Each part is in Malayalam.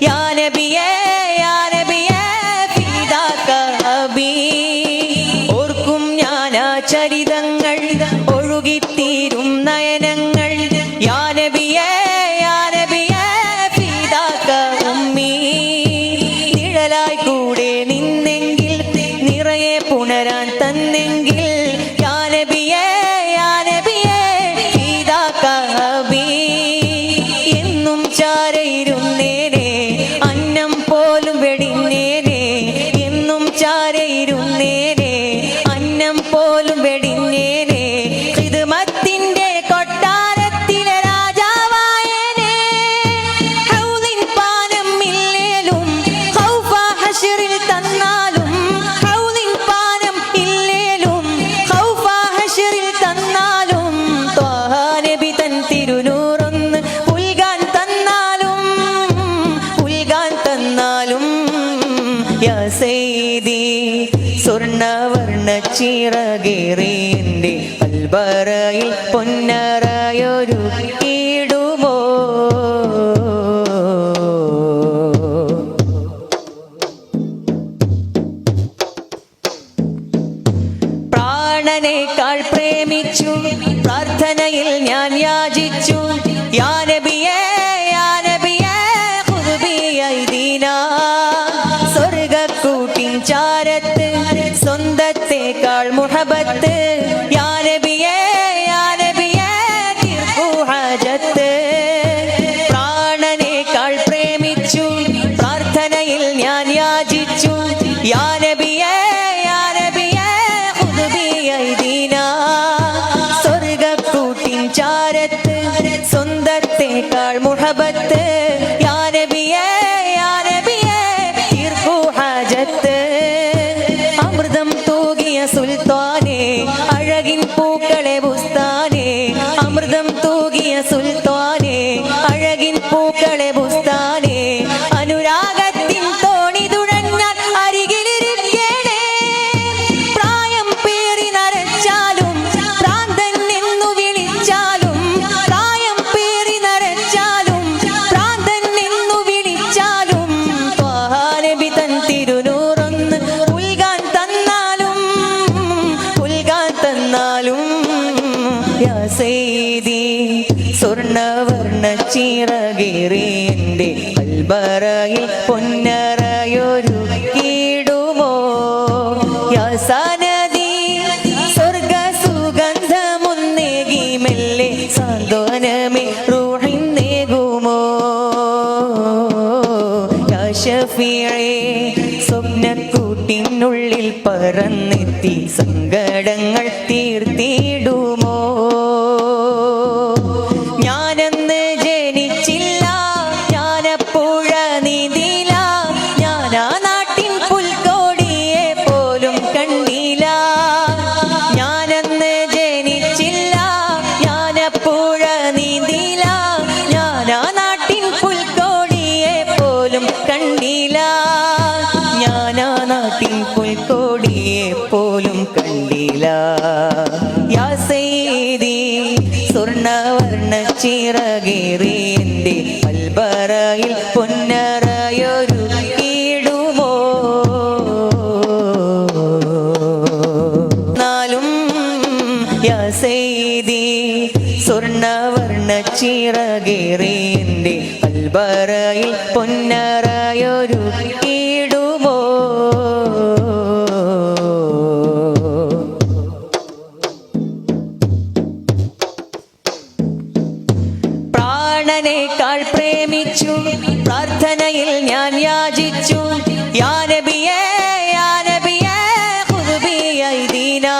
യാ നബിയേ യാ നബിയേ ഫിദാക അബീ. ഓർക്കും ഞാനാ ചരിതങ്ങൾ ഒഴുകിത്തീരും നയനങ്ങൾ. യാ നബിയേ യാ നബിയേ ഫിദാക ഉമ്മീ. നിഴലായി കൂടെ നിന്നെങ്കിൽ നിറയെ പുണരാൻ തന്നെങ്കിൽ. യാ നബിയേ യാ നബിയേ ഫിദാക അബീ. എന്നും ചാരയിരുന്നേനെ അന്നം പോലും വെടിഞ്ഞേനെ. എന്നും ചാരയിരുന്നേനെ അന്നം പോലും വെടിഞ്ഞേനെ. ഖിദ്മത്തിന്റെ കൊട്ടാരത്തിലെ രാജാവായേനെ. ഹൗലിൻ പാനം ഇല്ലേലും ഖൗഫ ഹശ്റിൽ തന്നാലും. ഹൗലിൻ പാനം ഇല്ലേലും ഖൗഫ ഹശ്റിൽ തന്നാലും. ത്വാഹ നബി തൻ തിരുനൂറൊന്ന് പുൽകാൻ തന്നാലും. പുൽകാൻ തന്നാലും. യാ സയ്യിദി സ്വർണ്ണവർണ്ണ ചിറകേറിന്റെ അൽബറയിൽ പൊന്നറയൊരു കീടുമോ. പ്രാണനേക്കാൾ പ്രേമിച്ചു പ്രാർത്ഥനയിൽ ഞാൻ യാചിച്ചു. യാ നബിയേ യാ നബിയേ ഖുദ് ബിയൈദീനാ. സ്വർഗ്ഗക്കൂട്ടിൻ ചാരത്ത് സ്വന്തത്തേക്കാൾ മുഹബത്ത്. യാ നബിയേ യാ നബിയേ തീർക്കൂ ഹാജത്ത്. പ്രാണനേക്കാൾ പ്രേമിച്ചു പ്രാർത്ഥനയിൽ ഞാൻ യാചിച്ചു. യാ നബിയേ യാ നബിയേ ഖുദ് ബിയൈദീനാ. സ്വർഗ്ഗക്കൂട്ടിൻ ചാരത്ത് സ്വന്തത്തേക്കാൾ മുഹബത്ത്. യാ നബിയേ യാ നബിയേ തീർക്കൂ ഹാജത്ത്. അമൃതം തൂകിയ സുൽത്താനേ അഴകിൻ പൂക്കളെ ബുസ്താനേ. അമൃതം തൂകിയ സുൽത്താനേ അഴകിൻ പൂക്കളെ ബുസ്താനേ. അനുരാഗത്തിൻ തോണി തുഴഞ്ഞാൽ അരികിലിരിക്കേണേ. പ്രായം പേറി നരച്ചാലും ഭ്രാന്തൻ എന്നു വിളിച്ചാലും. പ്രായം പേറി നരച്ചാലും ഭ്രാന്തൻ എന്നു വിളിച്ചാലും. ത്വാഹ നബി തൻ തിരുനൂറൊന്ന് പുൽകാൻ തന്നാലും. പുൽകാൻ തന്നാലും. യാ സയ്യിദി സ്വർണ്ണവർണ്ണ ചിറകേറിന്റെ അൽബറയിൽ പൊന്നറയൊരു കീടുമോ. യാ സനദി സ്വർഗ സുഗന്ധമൊന്നേകി മെല്ലെ സാന്ത്വനമേ റൂഹിന്നേകുമോ. യാ ശഫീഅേ സ്വപ്നക്കൂട്ടിനുള്ളിൽ പറന്നെത്തി സങ്കടങ്ങൾ തീർത്തിടുമോ. ഞാനന്ന് ജനിച്ചില്ല ഞാനപ്പുഴ നീന്തില്ല. ഞാനാ നാട്ടിൻ പുൽക്കോടിയെ പോലും കണ്ടില്ല. ഞാനന്ന് ജനിച്ചില്ല ഞാനപ്പുഴ നീന്തില്ല. ഞാനാ നാട്ടിൻ പുൽക്കോടിയെ പോലും കണ്ടില്ല. ഞാനാ നാട്ടിൻ പുൽക്കോടിയെ പോലും കണ്ടില്ല. യാ സയ്യിദി സ്വർണ്ണവർണ്ണ ചിറകേറിന്റെ അൽബറയിൽ പൊന്നറയൊരു കീടുമോ. നാലും യാ സയ്യിദി സ്വർണ്ണവർണ്ണ ചിറകേറിന്റെ അൽബറയിൽ പൊന്നറയൊരു കീടുമോ. പ്രാണനേക്കാൾ പ്രേമിച്ചു പ്രാർത്ഥനയിൽ ഞാൻ യാചിച്ചു. യാ നബിയേ യാ നബിയേ ഖുദ് ബിയൈദീനാ.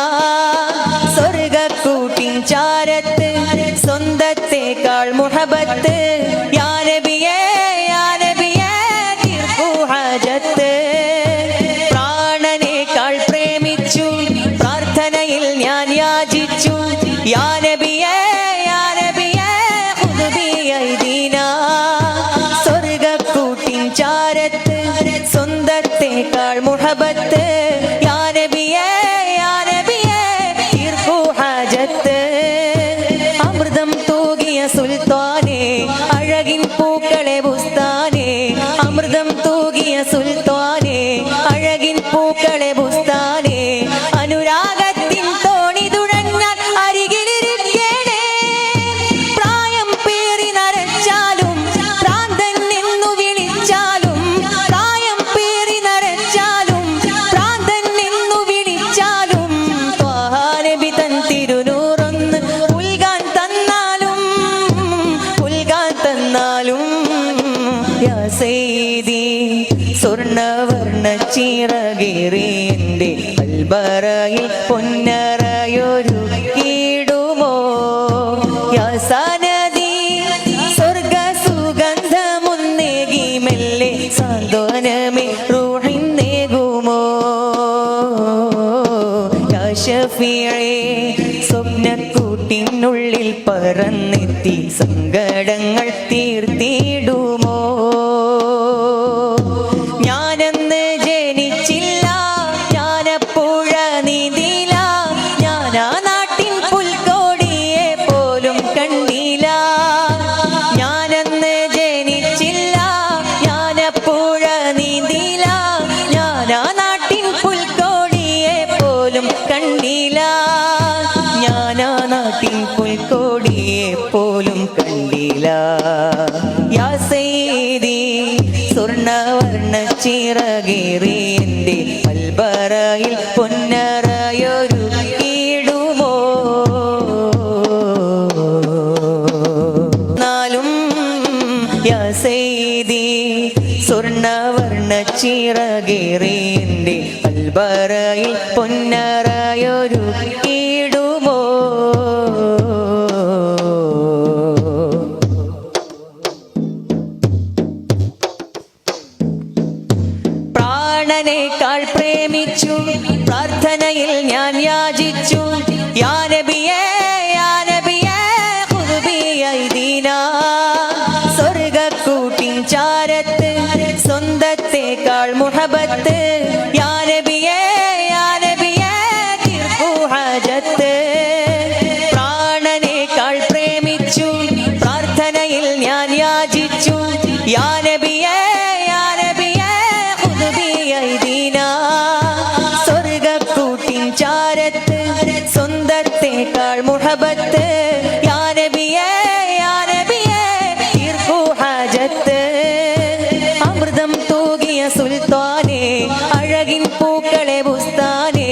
സ്വർഗ്ഗക്കൂട്ടിൻ ചാരത്ത് സ്വന്തത്തേക്കാൾ മുഹബത്ത്. യാ നബിയേ യാ നബിയേ തീർക്കൂ ഹാജത്ത്. പ്രാണനേക്കാൾ പ്രേമിച്ചു പ്രാർത്ഥനയിൽ ഞാൻ യാചിച്ചു. യാ നബിയേ യാ നബിയേ ഖുദ് ബിയൈദീനാ. സ്വർഗ്ഗക്കൂട്ടിൻ ചാരത്ത് സ്വന്തത്തേക്കാൾ മുഹബത്ത്. യാ നബിയേ യാ നബിയേ തീർക്കൂ ഹാജത്ത്. സുൽത്താനേ അഴകിൻ പൂക്കളെ ബുസ്താനേ. സയ്യിദി സ്വർണ്ണവർണ്ണ ചിറകേറി എൻ്റെ കൽബറയിൽ പൊന്നറയൊരു കീടുമോ യാ സനദി സ്വർഗ സുഗന്ധമുന്നേകി മെല്ലെ സാന്ത്വനമേ റൂഹിന്നേകുമോ യാ ഷഫീഇ സ്വപ്നക്കൂട്ടിനുള്ളിൽ പറന്നെത്തി സങ്കടങ്ങൾ തീർത്തിടുമോ ഞാനെന്ന് ജനിച്ചില്ല ഞാനപ്പുഴ നീന്തില്ല ഞാനാ നാട്ടിൻ പുൽക്കോടിയെ പോലും കണ്ടില്ല ഞാനെന്ന് ജനിച്ചില്ല ഞാനപ്പുഴ നീന്തില്ല ഞാനാ നാട്ടിൻ പുൽക്കോടിയെ പോലും കണ്ടില്ല ഞാനാ നാട്ടിൻ പുൽക്കോടിയെ പോലും കണ്ടില്ല യാ സയ്യിദി സ്വർണ്ണവർണ്ണ ചിറകേറി എൻ്റെ കൽബറയിൽ പൊന്നറയൊരു കീടുമോ നാലും യാ സയ്യിദി സ്വർണ്ണവർണ്ണ ചിറകേറി എൻ്റെ കൽബറയിൽ പൊന്നറയൊരു കീടുമോ പ്രാണനേക്കാൾ പ്രേമിച്ചു പ്രാർത്ഥനയിൽ ഞാൻ യാചിച്ചു യാ നബിയേ ഖുദ് ബിയൈദീനാ സ്വർഗ്ഗക്കൂട്ടിൻ ചാരത്ത് സ്വന്തത്തേക്കാൾ മുഹബത്ത് യാ നബിയേ തീർക്കൂ ഹാജത്ത് പ്രാണനേക്കാൾ പ്രേമിച്ചു പ്രാർത്ഥനയിൽ ഞാൻ യാചിച്ചു യാ നബിയേ സ്വർഗ്ഗക്കൂട്ടിൻ ചാരത്ത് സ്വന്തത്തേക്കാൾ മുഹബത്ത് യാ നബിയേ തീർക്കൂ ഹാജത്ത് അമൃതം തൂകിയ സുൽത്താനേ അഴകിൻ പൂക്കളെ ബുസ്താനേ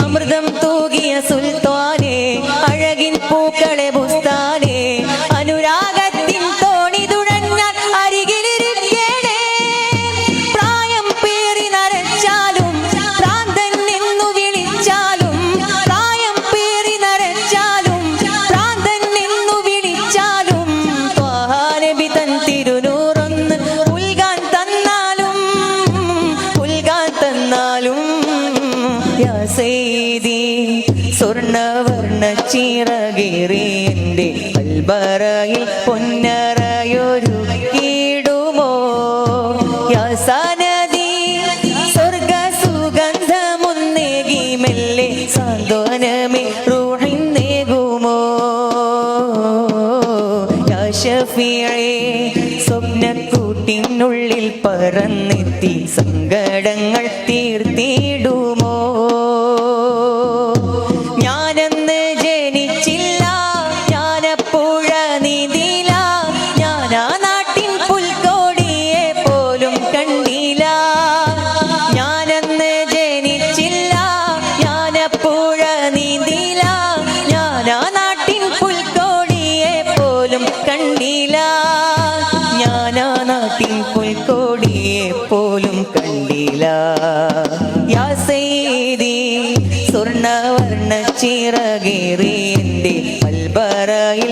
അമൃതം തൂകിയ സുൽത്താനേ അഴകിൻ പൂക്കളെ ബുസ്താനേ അനുരാഗത്തിൻ തോണി തുഴഞ്ഞാൽ അരികിലിരിക്കേണേ പ്രായം പേറി നരച്ചാലും ഭ്രാന്തൻ എന്നു വിളിച്ചാലും പ്രായം പേറി നരച്ചാലും ഭ്രാന്തൻ എന്നു വിളിച്ചാലും ത്വാഹ നബി തൻ തിരുനൂറൊന്ന് ഉൽകാൻ തന്നാലും യാ സയ്യിദി സ്വർണ്ണവർണ്ണ ചിറകേറി എൻ്റെ കൽബറയിൽ പൊന്നറയൊരു കീടുമോ യാ സനദി സ്വർഗ സുഗന്ധമുന്നേകി മെല്ലെ സാന്ത്വനമേ റൂഹിന്നേകുമോ യാ ഷഫീഇ സ്വപ്നക്കൂട്ടിനുള്ളിൽ പറന്നെത്തി സങ്കടങ്ങൾ തീർത്തിടുമോ ഞാനെന്ന് ജനിച്ചില്ല ഞാനപ്പുഴ നീന്തില്ല ഞാനാ നാട്ടിൻ പുൽക്കോടിയെ പോലും കണ്ടില്ല ഞാനെന്ന് ജനിച്ചില്ല ഞാനപ്പുഴ നീന്തില്ല ഞാനാ നാട്ടിൻ പുൽക്കോടിയെ പോലും കണ്ടില്ല ഞാനാ നാട്ടിൻ പുൽക്കോടിയെ പോലും കണ്ടില്ല യാ സയ്യിദി സ്വർണ്ണവർണ്ണ ചിറകേറി എൻ്റെ കൽബറയിൽ